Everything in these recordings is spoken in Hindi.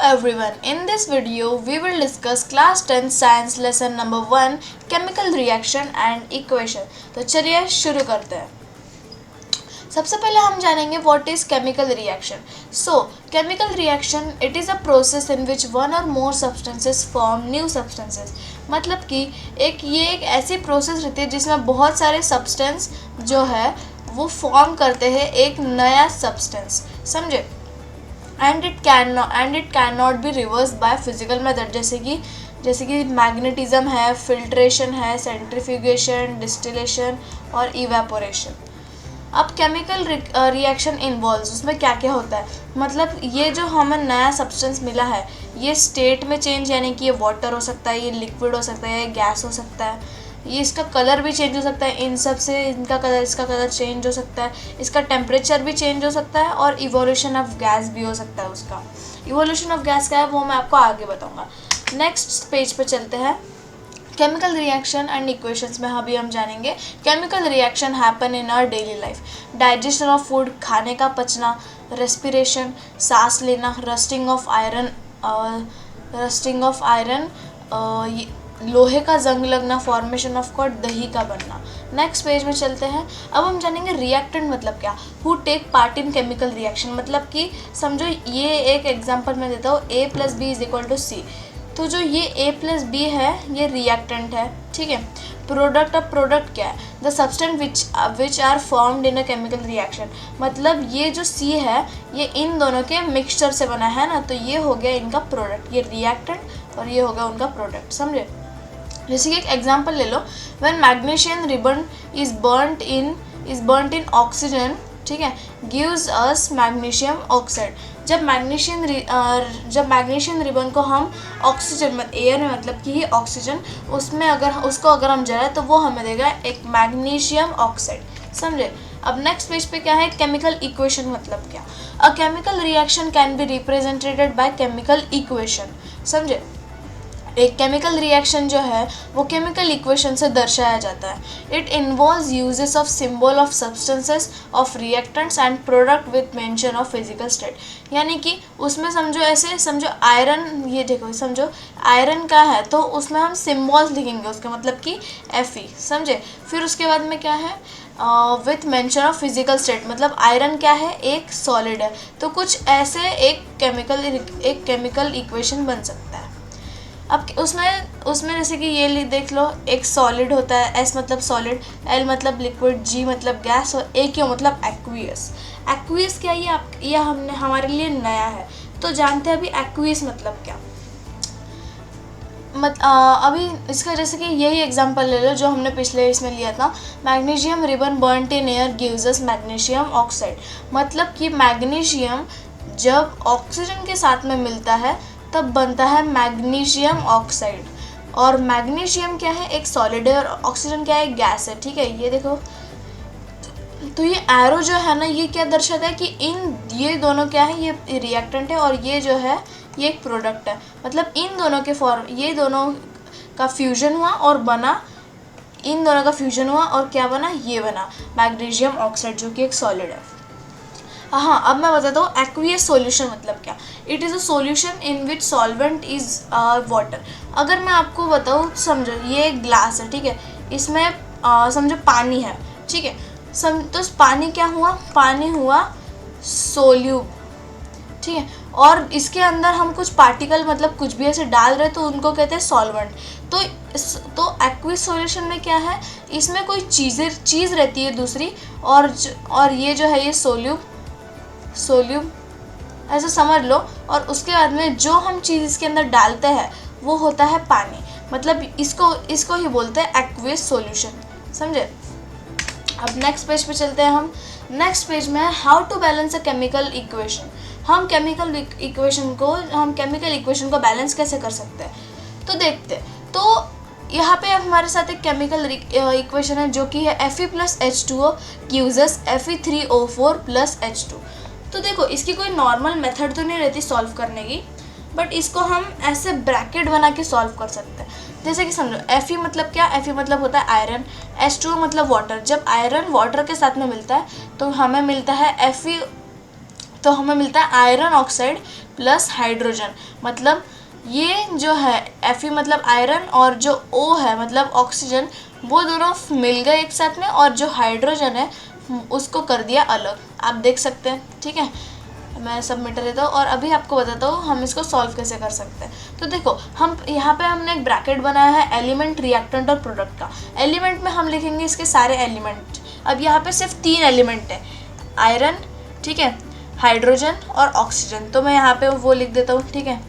everyone, in this video we will discuss class 10 science lesson number 1 chemical reaction and equation। तो चलिए शुरू करते हैं। सबसे पहले हम जानेंगे what is chemical reaction। So chemical reaction it is a process in which one or more substances form new substances। मतलब कि ये एक ऐसी प्रोसेस रहती है जिसमें बहुत सारे सब्सटेंस जो है वो फॉर्म करते हैं एक नया सब्सटेंस, समझे। And it can not be reverse by physical method, जैसे कि मैग्नेटिज्म है, फिल्ट्रेशन है, सेंट्रीफ्यूगेशन, डिस्टिलेशन और इवेपोरेशन। अब केमिकल रिएक्शन इन्वॉल्व्स, उसमें क्या क्या होता है, मतलब ये जो हमें नया सब्सटेंस मिला है ये स्टेट में चेंज, यानी कि ये वाटर हो सकता है, ये लिक्विड हो सकता है, ये गैस हो सकता है, ये इसका कलर भी चेंज हो सकता है, इन सब से इसका कलर चेंज हो सकता है, इसका टेम्परेचर भी चेंज हो सकता है और इवोल्यूशन ऑफ गैस भी हो सकता है। उसका इवोल्यूशन ऑफ गैस क्या है वो मैं आपको आगे बताऊंगा। नेक्स्ट पेज पे चलते हैं। केमिकल रिएक्शन एंड इक्वेशंस में अभी हम जानेंगे chemical reaction happen in our daily life. Digestion of food, खाने का पचना, रेस्पिरेशन, सांस लेना, रस्टिंग ऑफ आयरन, लोहे का जंग लगना, फॉर्मेशन ऑफ कॉट, दही का बनना। नेक्स्ट पेज में चलते हैं। अब हम जानेंगे रिएक्टेंट मतलब क्या, who take part in chemical reaction. मतलब कि समझो ये एक एग्जांपल मैं देता हूँ, A + B = C। तो जो ये A + B है ये रिएक्टेंट है, ठीक है। प्रोडक्ट, अब प्रोडक्ट क्या है, the substance which are formed in a chemical reaction. मतलब ये जो C है ये इन दोनों के मिक्सचर से बना है ना, तो ये हो गया इनका प्रोडक्ट, ये रिएक्टेंट और ये हो गया उनका प्रोडक्ट, समझे। जैसे कि एक एग्जांपल ले लो, when magnesium ribbon is burnt in oxygen, ठीक है, गिव्स अस मैग्नीशियम ऑक्साइड। जब मैग्नीशियम रिबन को हम ऑक्सीजन में, एयर में मतलब कि ये ऑक्सीजन, उसमें अगर हम जलाए तो वो हमें देगा एक मैग्नीशियम ऑक्साइड, समझे। अब नेक्स्ट पेज पे क्या है, केमिकल इक्वेशन मतलब क्या। अ chemical reaction can be represented by chemical equation, समझे। एक केमिकल रिएक्शन जो है वो केमिकल इक्वेशन से दर्शाया जाता है। It involves uses of symbol of substances of reactants and product with mention of physical state. यानी कि उसमें समझो आयरन, ये देखो समझो आयरन का है तो उसमें हम सिम्बॉल्स लिखेंगे उसके, मतलब कि Fe, समझे। फिर उसके बाद में क्या है, with mention of physical state, मतलब आयरन क्या है, एक सॉलिड है, तो कुछ ऐसे एक केमिकल इक्वेशन बन सकता है। अब उसमें जैसे कि ये देख लो, एक सॉलिड होता है, S मतलब सॉलिड, L मतलब लिक्विड, G मतलब गैस और AQ मतलब एक्वियस। एक्वियस क्या, ये हमने हमारे लिए नया है, तो जानते हैं अभी एक्वियस मतलब क्या। अभी इसका जैसे कि यही एग्जांपल ले लो जो हमने पिछले इसमें लिया था, magnesium ribbon burnt in air gives us magnesium oxide. मतलब कि मैग्नीशियम जब ऑक्सीजन के साथ में मिलता है तब बनता है मैग्नीशियम ऑक्साइड। और मैग्नीशियम क्या है, एक सॉलिड है, और ऑक्सीजन क्या है, गैस है, ठीक है। ये देखो, तो ये एरो जो है ना ये क्या दर्शाता है कि ये दोनों क्या है, ये रिएक्टेंट है और ये जो है ये एक प्रोडक्ट है। मतलब इन दोनों के ये दोनों का फ्यूजन हुआ और बना, इन दोनों का फ्यूजन हुआ और क्या बना, ये बना मैग्नीशियम ऑक्साइड जो कि एक सॉलिड है। हाँ, अब मैं बताता हूँ एक्वियस सॉल्यूशन मतलब क्या। It is a solution in which solvent is water. अगर मैं आपको बताऊँ, समझो ये एक ग्लास है, ठीक है, इसमें समझो पानी है, ठीक है, तो पानी क्या हुआ, पानी हुआ सोल्यूब, ठीक है, और इसके अंदर हम कुछ पार्टिकल मतलब कुछ भी ऐसे डाल रहे तो उनको कहते हैं सॉल्वेंट। तो एक्वियस सॉल्यूशन में क्या है, इसमें कोई चीज़ रहती है दूसरी, और ये जो है ये सोल्यूब ऐसे समझ लो, और उसके बाद में जो हम चीज़ इसके अंदर डालते हैं वो होता है पानी। मतलब इसको ही बोलते हैं एक्वियस सॉल्यूशन, समझे। अब नेक्स्ट पेज पे चलते हैं हम। नेक्स्ट पेज में है how to balance a chemical equation. हम केमिकल इक्वेशन को बैलेंस कैसे कर सकते हैं, तो देखते हैं। तो यहाँ पे अब हमारे साथ एक केमिकल इक्वेशन है जो कि है Fe + H2O gives us Fe3O4 + H2। तो देखो इसकी कोई नॉर्मल मेथड तो नहीं रहती सॉल्व करने की, बट इसको हम ऐसे ब्रैकेट बना के सॉल्व कर सकते हैं। जैसे कि समझो Fe मतलब क्या, Fe मतलब होता है आयरन, H2O मतलब वाटर। जब आयरन वाटर के साथ में मिलता है तो हमें मिलता है Fe, तो हमें मिलता है आयरन ऑक्साइड प्लस हाइड्रोजन। मतलब ये जो है Fe मतलब आयरन और जो O है मतलब ऑक्सीजन, वो दोनों मिल गए एक साथ में और जो हाइड्रोजन है उसको कर दिया अलग। आप देख सकते हैं, ठीक है। मैं सब मिटा देता हूँ और अभी आपको बताता हूँ हम इसको सॉल्व कैसे कर सकते हैं। तो देखो हम यहाँ पे हमने एक ब्रैकेट बनाया है एलिमेंट, रिएक्टेंट और प्रोडक्ट का। एलिमेंट में हम लिखेंगे इसके सारे एलिमेंट। अब यहाँ पे सिर्फ 3 एलिमेंट है, आयरन, ठीक है, हाइड्रोजन और ऑक्सीजन। तो मैं यहाँ पे वो लिख देता हूँ, ठीक है,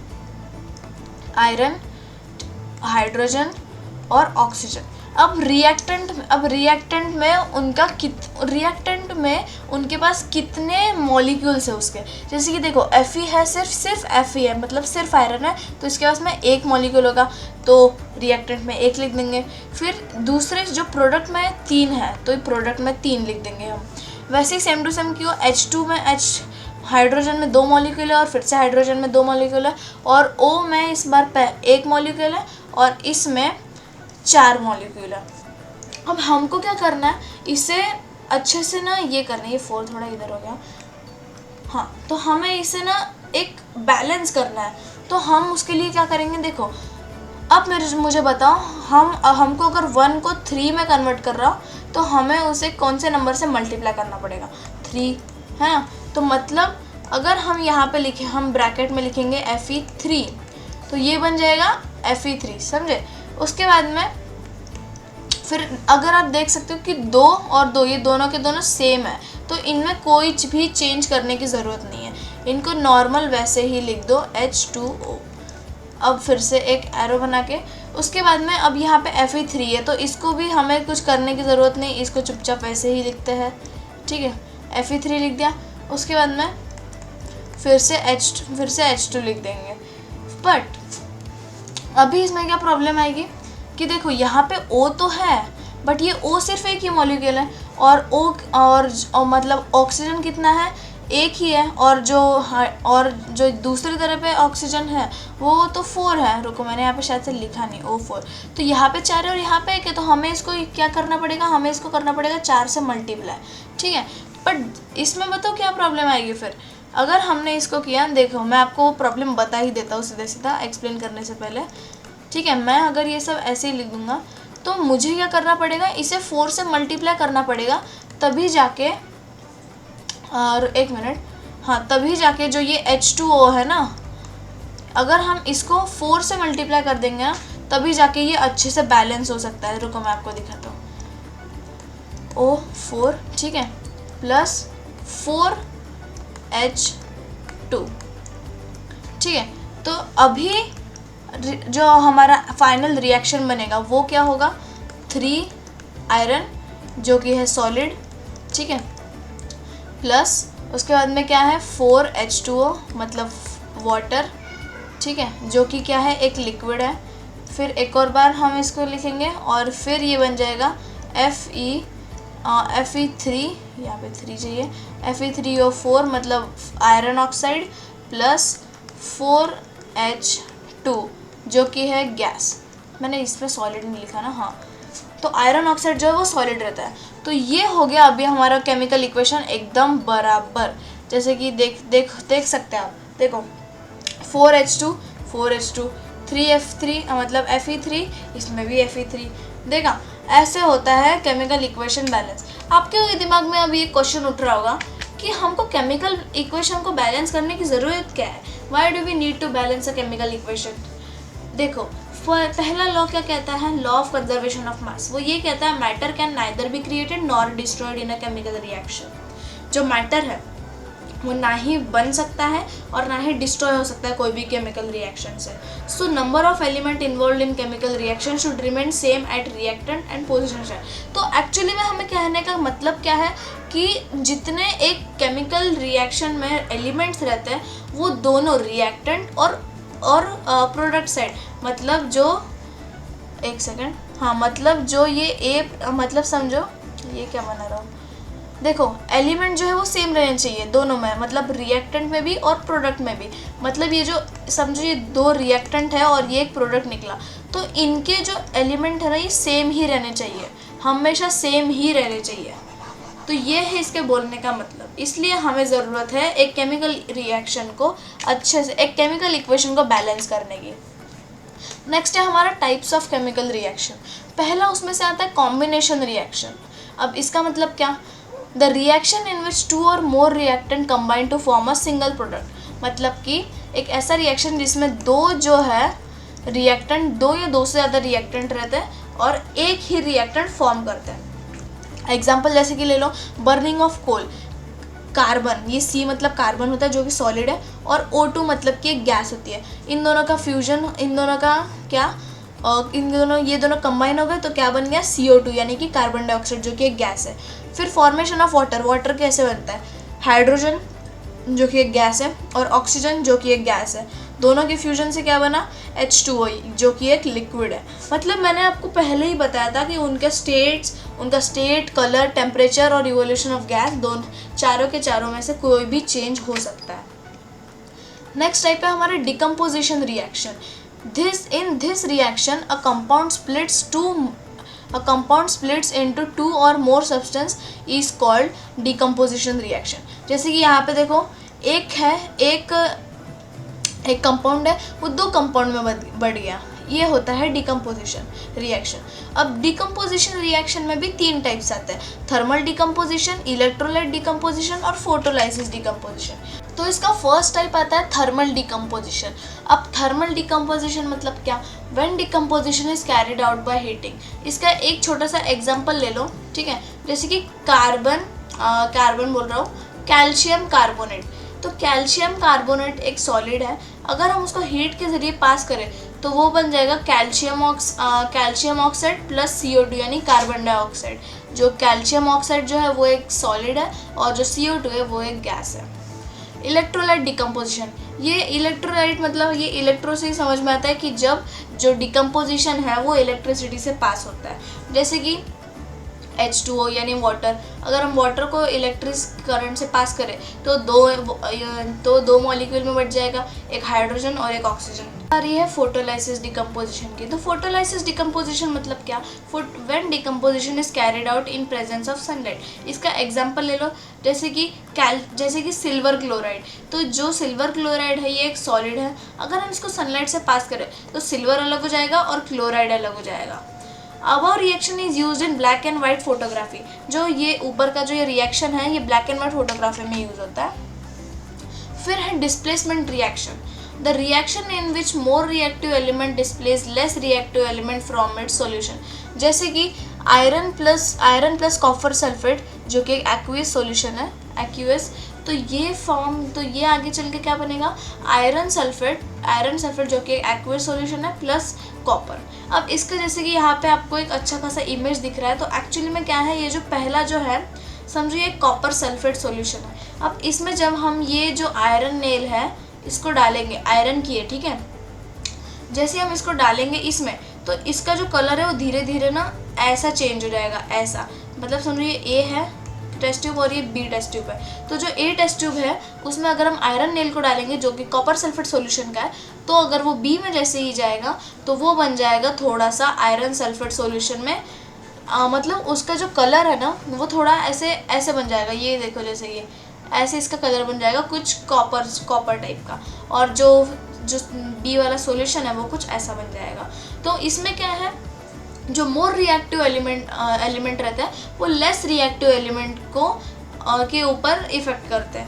आयरन, हाइड्रोजन और ऑक्सीजन। अब रिएक्टेंट में उनके पास कितने मॉलिक्यूल्स है उसके, जैसे कि देखो Fe है, सिर्फ Fe है मतलब सिर्फ आयरन है, तो इसके पास में 1 मॉलिक्यूल होगा, तो रिएक्टेंट में 1 लिख देंगे। फिर दूसरे जो प्रोडक्ट में 3 है तो प्रोडक्ट में 3 लिख देंगे हम। वैसे ही सेम टू सेम क्यों, H2 में हाइड्रोजन में 2 मॉलिक्यूल है और फिर से हाइड्रोजन में 2 मॉलिक्यूल है, और O में इस बार 1 मॉलिक्यूल है और इसमें 4 मॉलिक्यूल है। अब हमको क्या करना है, इसे अच्छे से ना ये करना है, ये 4 थोड़ा इधर हो गया, हाँ, तो हमें इसे ना एक बैलेंस करना है। तो हम उसके लिए क्या करेंगे, देखो अब मुझे बताओ, हमको अगर 1 को 3 में कन्वर्ट कर रहा हो तो हमें उसे कौन से नंबर से मल्टीप्लाई करना पड़ेगा, 3, है ना। तो मतलब अगर हम यहाँ पे लिखें, हम ब्रैकेट में लिखेंगे Fe3, तो ये बन जाएगा Fe3, समझे। उसके बाद में फिर अगर आप देख सकते हो कि 2 और 2 ये दोनों के दोनों सेम है, तो इनमें कोई भी चेंज करने की ज़रूरत नहीं है, इनको नॉर्मल वैसे ही लिख दो H2O। अब फिर से एक एरो बना के उसके बाद में अब यहाँ पे Fe3 है, तो इसको भी हमें कुछ करने की ज़रूरत नहीं, इसको चुपचाप ऐसे ही लिखते हैं, ठीक है, Fe3 लिख दिया। उसके बाद में फिर से H2 लिख देंगे। बट अभी इसमें क्या प्रॉब्लम आएगी कि देखो यहाँ पे O तो है, बट ये O सिर्फ 1 ही मॉलिक्यूल है, और O और मतलब ऑक्सीजन कितना है, 1 ही है, और जो दूसरी तरफ पे ऑक्सीजन है वो तो 4 है। रुको मैंने यहाँ पे शायद से लिखा नहीं, O4, तो यहाँ पे 4 है और यहाँ पे 1 है, तो हमें इसको क्या करना पड़ेगा, हमें इसको करना पड़ेगा 4 से मल्टीप्लाई, ठीक है। बट इसमें बताओ क्या प्रॉब्लम आएगी फिर अगर हमने इसको किया। देखो मैं आपको प्रॉब्लम बता ही देता हूँ सीधा सीधा एक्सप्लेन करने से पहले, ठीक है। मैं अगर ये सब ऐसे ही लिख दूँगा तो मुझे क्या करना पड़ेगा, इसे 4 से मल्टीप्लाई करना पड़ेगा, तभी जाके, और 1 मिनट, हाँ, तभी जाके जो ये H2O है ना, अगर हम इसको 4 से मल्टीप्लाई कर देंगे ना, तभी जाके ये अच्छे से बैलेंस हो सकता है। रुको मैं आपको दिखाता हूँ, O4, ठीक है, प्लस 4H2, ठीक है। तो अभी जो हमारा फाइनल रिएक्शन बनेगा वो क्या होगा, 3 आयरन जो कि है सॉलिड, ठीक है, प्लस उसके बाद में क्या है 4H2O मतलब वाटर, ठीक है, जो कि क्या है एक लिक्विड है। फिर एक और बार हम इसको लिखेंगे और फिर ये बन जाएगा Fe3, यहाँ पे 3 चाहिए, Fe3O4 मतलब आयरन ऑक्साइड प्लस 4H2 जो कि है गैस। मैंने इसमें सॉलिड नहीं लिखा ना, हाँ, तो आयरन ऑक्साइड जो है वो सॉलिड रहता है। तो ये हो गया अभी हमारा केमिकल इक्वेशन एकदम बराबर, जैसे कि देख सकते हैं आप, देखो 4H2 3F3 मतलब Fe3, इसमें भी Fe3, देखा ऐसे होता है केमिकल इक्वेशन बैलेंस। आपके दिमाग में अभी एक क्वेश्चन उठ रहा होगा कि हमको केमिकल इक्वेशन को बैलेंस करने की ज़रूरत क्या है, why do we need to balance a chemical equation. देखो पहला लॉ क्या कहता है, law of conservation of mass, वो ये कहता है matter can neither be created nor destroyed in a chemical reaction. जो मैटर है वो ना ही बन सकता है और ना ही डिस्ट्रॉय हो सकता है कोई भी केमिकल रिएक्शन से। So number of element involve in chemical reaction should remain same at reactant and position. तो एक्चुअली में हमें कहने का मतलब क्या है कि जितने एक केमिकल रिएक्शन में एलिमेंट्स रहते हैं वो दोनों रिएक्टेंट और प्रोडक्ट साइड, मतलब जो, एक सेकेंड, हाँ, मतलब जो ये मतलब समझो ये क्या बना रहा हूँ, देखो एलिमेंट जो है वो सेम रहने चाहिए दोनों में, मतलब रिएक्टेंट में भी और प्रोडक्ट में भी। मतलब ये जो समझो ये 2 रिएक्टेंट है और ये एक प्रोडक्ट निकला, तो इनके जो एलिमेंट है ना ये सेम ही रहने चाहिए, हमेशा सेम ही रहने चाहिए। तो ये है इसके बोलने का मतलब। इसलिए हमें ज़रूरत है एक केमिकल रिएक्शन को अच्छे से, एक केमिकल इक्वेशन को बैलेंस करने की। नेक्स्ट है हमारा टाइप्स ऑफ केमिकल रिएक्शन। पहला उसमें से आता है कॉम्बिनेशन रिएक्शन। अब इसका मतलब क्या, द रिएक्शन इन विच 2 और more reactant combine to form a single product. मतलब कि एक ऐसा रिएक्शन जिसमें दो जो है रिएक्टेंट, 2 या 2 से ज़्यादा रिएक्टेंट रहते हैं और एक ही रिएक्टेंट फॉर्म करते हैं। एग्जाम्पल जैसे कि ले लो बर्निंग ऑफ कोल, कार्बन, ये C मतलब कार्बन होता है जो कि सॉलिड है, और O2 मतलब कि एक गैस होती है। इन दोनों का फ्यूजन, इन दोनों का क्या, ये दोनों कंबाइन हो गए तो क्या बन गया, CO2 यानी कि कार्बन डाइऑक्साइड जो कि एक गैस है। फिर फॉर्मेशन ऑफ वाटर, वाटर कैसे बनता है, हाइड्रोजन जो कि एक गैस है और ऑक्सीजन जो कि एक गैस है, दोनों के फ्यूजन से क्या बना, H2O जो कि एक लिक्विड है। मतलब मैंने आपको पहले ही बताया था कि उनका स्टेट, कलर, टेम्परेचर और इवोल्यूशन ऑफ गैस, दोनों चारों के चारों में से कोई भी चेंज हो सकता है। नेक्स्ट टाइप है हमारे decomposition reaction. In this reaction a compound splits into 2 or more substance is called decomposition reaction। जैसे कि यहाँ पे देखो एक कंपाउंड है, वो 2 कंपाउंड में बढ़ गया, ये होता है डिकम्पोजिशन रिएक्शन। अब डिकम्पोजिशन रिएक्शन में भी 3 टाइप्स आते हैं, थर्मल डिकम्पोजिशन, इलेक्ट्रोलाइट डिकम्पोजिशन और फोटोलाइसिस डिकम्पोजिशन। तो इसका फर्स्ट टाइप आता है थर्मल डिकम्पोजिशन। अब थर्मल डिकम्पोजिशन मतलब क्या, when decomposition is carried out by heating. इसका एक छोटा सा एग्जांपल ले लो, ठीक है, जैसे कि कार्बन बोल रहा हूँ, कैल्शियम कार्बोनेट। तो कैल्शियम कार्बोनेट एक सॉलिड है, अगर हम उसको हीट के ज़रिए पास करें तो वो बन जाएगा कैल्शियम ऑक्साइड प्लस CO2 यानी कार्बन डाइऑक्साइड। जो कैल्शियम ऑक्साइड जो है वो एक सॉलिड है और जो CO2 है वो एक गैस है। इलेक्ट्रोलाइट डिकम्पोजिशन, ये इलेक्ट्रोलाइट मतलब ये इलेक्ट्रो से ही समझ में आता है कि जब जो डिकम्पोजिशन है वो इलेक्ट्रिसिटी से पास होता है। जैसे कि H2O यानी वाटर, अगर हम वाटर को इलेक्ट्रिक करंट से पास करें तो दो मॉलिक्यूल में बढ़ जाएगा, एक हाइड्रोजन और एक ऑक्सीजन। और ये है फोटोलाइसिस डिकम्पोजिशन की। तो फोटोलाइसिस डिकम्पोजिशन मतलब क्या, when decomposition is carried out in presence of sunlight. इसका एग्जांपल ले लो, जैसे कि सिल्वर क्लोराइड। तो जो सिल्वर क्लोराइड है ये एक सॉलिड है, अगर हम इसको सनलाइट से पास करें तो सिल्वर अलग हो जाएगा और क्लोराइड अलग हो जाएगा। Above reaction is used in black and white photography. जो ये ऊपर का जो ये रिएक्शन है ये ब्लैक एंड वाइट फोटोग्राफी में यूज होता है। फिर है displacement reaction, the reaction in which more reactive element displace less reactive element from its solution. जैसे कि आयरन प्लस कॉपर सल्फेट जो कि एक एक्वियस सॉल्यूशन है, एक्वियस, तो ये आगे चल के क्या बनेगा, आयरन सल्फेट जो कि एक्वियस सॉल्यूशन है प्लस कॉपर। अब इसका जैसे कि यहाँ पे आपको एक अच्छा खासा इमेज दिख रहा है, तो एक्चुअली में क्या है, ये जो पहला जो है समझिए एक कॉपर सल्फेट सॉल्यूशन है। अब इसमें जब हम ये जो आयरन नेल है इसको डालेंगे, आयरन की है, ठीक है, जैसे हम इसको डालेंगे इसमें तो इसका जो कलर है वो धीरे धीरे ना ऐसा चेंज हो जाएगा, ऐसा, मतलब समझिए A है टेस्ट ट्यूब और ये B टेस्ट ट्यूब है। तो जो A टेस्ट ट्यूब है उसमें अगर हम आयरन नेल को डालेंगे जो कि कॉपर सल्फेट सॉल्यूशन का है, तो अगर वो B में जैसे ही जाएगा तो वो बन जाएगा थोड़ा सा आयरन सल्फेट सॉल्यूशन में, मतलब उसका जो कलर है ना वो थोड़ा ऐसे बन जाएगा, ये देखो जैसे ये ऐसे इसका कलर बन जाएगा कुछ कॉपर टाइप का, और जो B वाला सॉल्यूशन है वो कुछ ऐसा बन जाएगा। तो इसमें क्या है, जो मोर रिएक्टिव एलिमेंट रहता है वो लेस रिएक्टिव एलिमेंट को के ऊपर इफेक्ट करते हैं।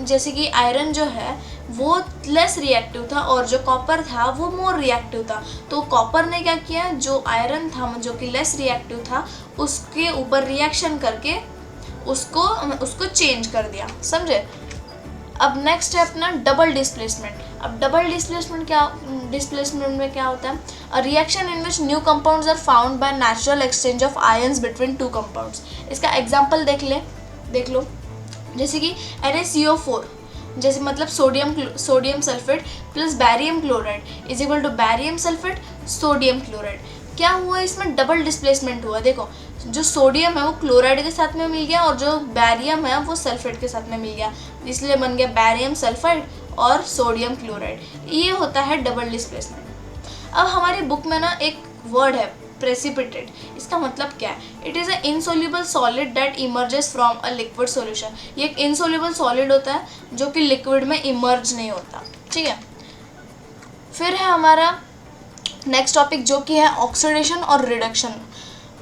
जैसे कि आयरन जो है वो लेस रिएक्टिव था और जो कॉपर था वो मोर रिएक्टिव था। तो कॉपर ने क्या किया, जो आयरन था जो कि लेस रिएक्टिव था उसके ऊपर रिएक्शन करके उसको चेंज कर दिया, समझे। अब नेक्स्ट है अपना डबल डिस्प्लेसमेंट। अब डबल डिस्प्लेसमेंट में क्या होता है, a reaction in which new compounds are found by natural exchange of ions between 2 compounds. इसका एग्जांपल देख लो, जैसे कि NaCO4 जैसे मतलब sodium sulphate plus barium chloride is equal to barium sulphate sodium chloride. क्या हुआ, इसमें डबल डिस्प्लेसमेंट हुआ। देखो जो सोडियम है वो क्लोराइड के साथ में मिल गया और जो बैरियम है वो सल्फेट के साथ में मिल गया, इसलिए बन गया बैरियम सल्फाइड और सोडियम क्लोराइड। ये होता है डबल डिस्प्लेसमेंट। अब हमारी बुक में ना एक वर्ड है प्रेसिपिटेट। इसका मतलब क्या है? It is a insoluble solid that emerges from a liquid solution. ये एक इनसोल्यूबल सॉलिड होता है जो कि लिक्विड में इमर्ज नहीं होता, ठीक है। फिर है हमारा नेक्स्ट टॉपिक जो कि है ऑक्सीडेशन और reduction.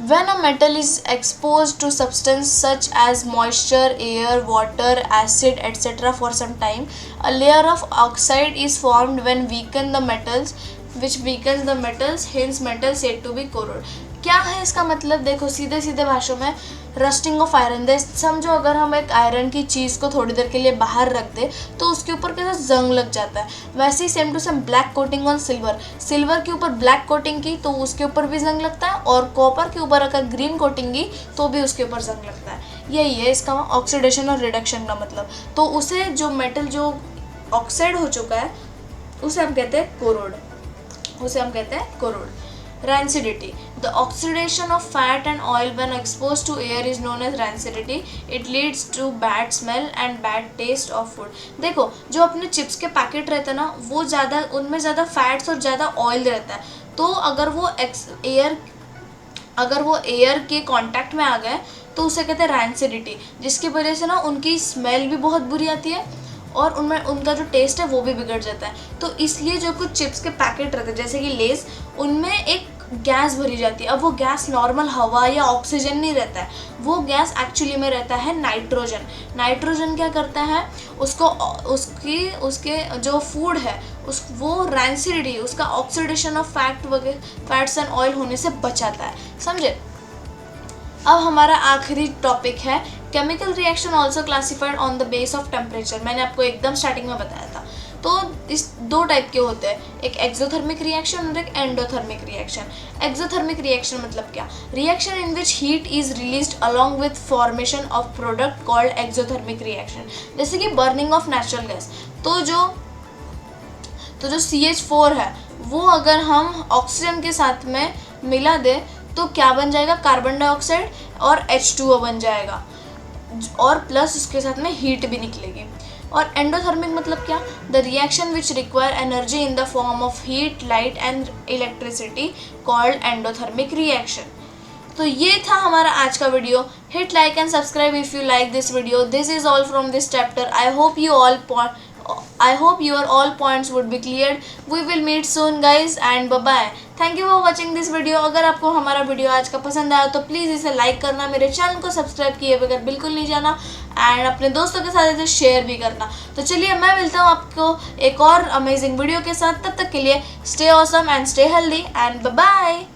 When a metal is exposed to substance such as moisture, air, water, acid, etc. for some time, a layer of oxide is formed when weaken the metals, which weakens the metals, hence metal said to be corrode। क्या है इसका मतलब? देखो सीधे सीधे भाषा में रस्टिंग ऑफ आयरन। समझो अगर हम एक आयरन की चीज़ को थोड़ी देर के लिए बाहर रख दे तो उसके ऊपर कैसा जंग लग जाता है, वैसे ही same to same black coating on silver. Silver के ऊपर ब्लैक कोटिंग की तो उसके ऊपर भी जंग लगता है, और कॉपर के ऊपर अगर ग्रीन कोटिंग की तो भी उसके ऊपर जंग लगता है। यही है इसका ऑक्सीडेशन और रिडक्शन का मतलब। तो उसे जो मेटल जो ऑक्साइड हो चुका है उसे हम कहते हैं कोरोड, उसे हम कहते हैं corrode. Rancidity. The oxidation of fat and oil when exposed to air is known as rancidity. It leads to bad smell and bad taste of food. देखो जो अपने चिप्स के पैकेट रहते हैं ना, वो ज़्यादा उनमें ज़्यादा फैट्स और ज़्यादा ऑयल रहता है, तो अगर वो एयर के कांटेक्ट में आ गए तो उसे कहते हैं रैंसिडिटी, जिसकी वजह से ना उनकी स्मेल भी बहुत बुरी आती है और उनमें उनका जो टेस्ट है वो भी बिगड़ जाता है। तो इसलिए जो कुछ चिप्स के पैकेट रहते हैं जैसे कि लेस, उनमें एक गैस भरी जाती है। अब वो गैस नॉर्मल हवा या ऑक्सीजन नहीं रहता है, वो गैस एक्चुअली में रहता है नाइट्रोजन। नाइट्रोजन क्या करता है, उसको उसके जो फूड है वो रैंसिडिटी, उसका oxidation of fats and oil होने से बचाता है, समझे। अब हमारा आखिरी टॉपिक है chemical reaction also classified on the base of temperature. मैंने आपको एकदम स्टार्टिंग में बताया था। तो इस दो टाइप के होते हैं, एक एक्सोथर्मिक रिएक्शन और एक एंडोथर्मिक रिएक्शन। एक्सोथर्मिक रिएक्शन मतलब क्या? Reaction in which heat is released along with formation of product called exothermic reaction. जैसे कि बर्निंग ऑफ नेचुरल गैस। तो जो CH4 है वो अगर हम ऑक्सीजन के साथ में मिला दें तो क्या बन जाएगा? कार्बन डाइऑक्साइड और H2O बन जाएगा, और प्लस उसके साथ में हीट भी निकलेगी। और एंडोथर्मिक मतलब क्या? The reaction which require energy in the form of heat, light and electricity called endothermic reaction. तो ये था हमारा आज का video. Hit like and subscribe if you like this video. This is all from this chapter. I hope your all points would be cleared. We will meet soon guys and bye bye. Thank you for watching this video. अगर आपको हमारा वीडियो आज का पसंद आया तो प्लीज़ इसे लाइक करना, मेरे चैनल को सब्सक्राइब किए बगैर बिल्कुल नहीं जाना, एंड अपने दोस्तों के साथ इसे शेयर भी करना। तो चलिए मैं मिलता हूँ आपको एक और अमेजिंग वीडियो के साथ। तब तक के लिए stay awesome and stay healthy and bye bye.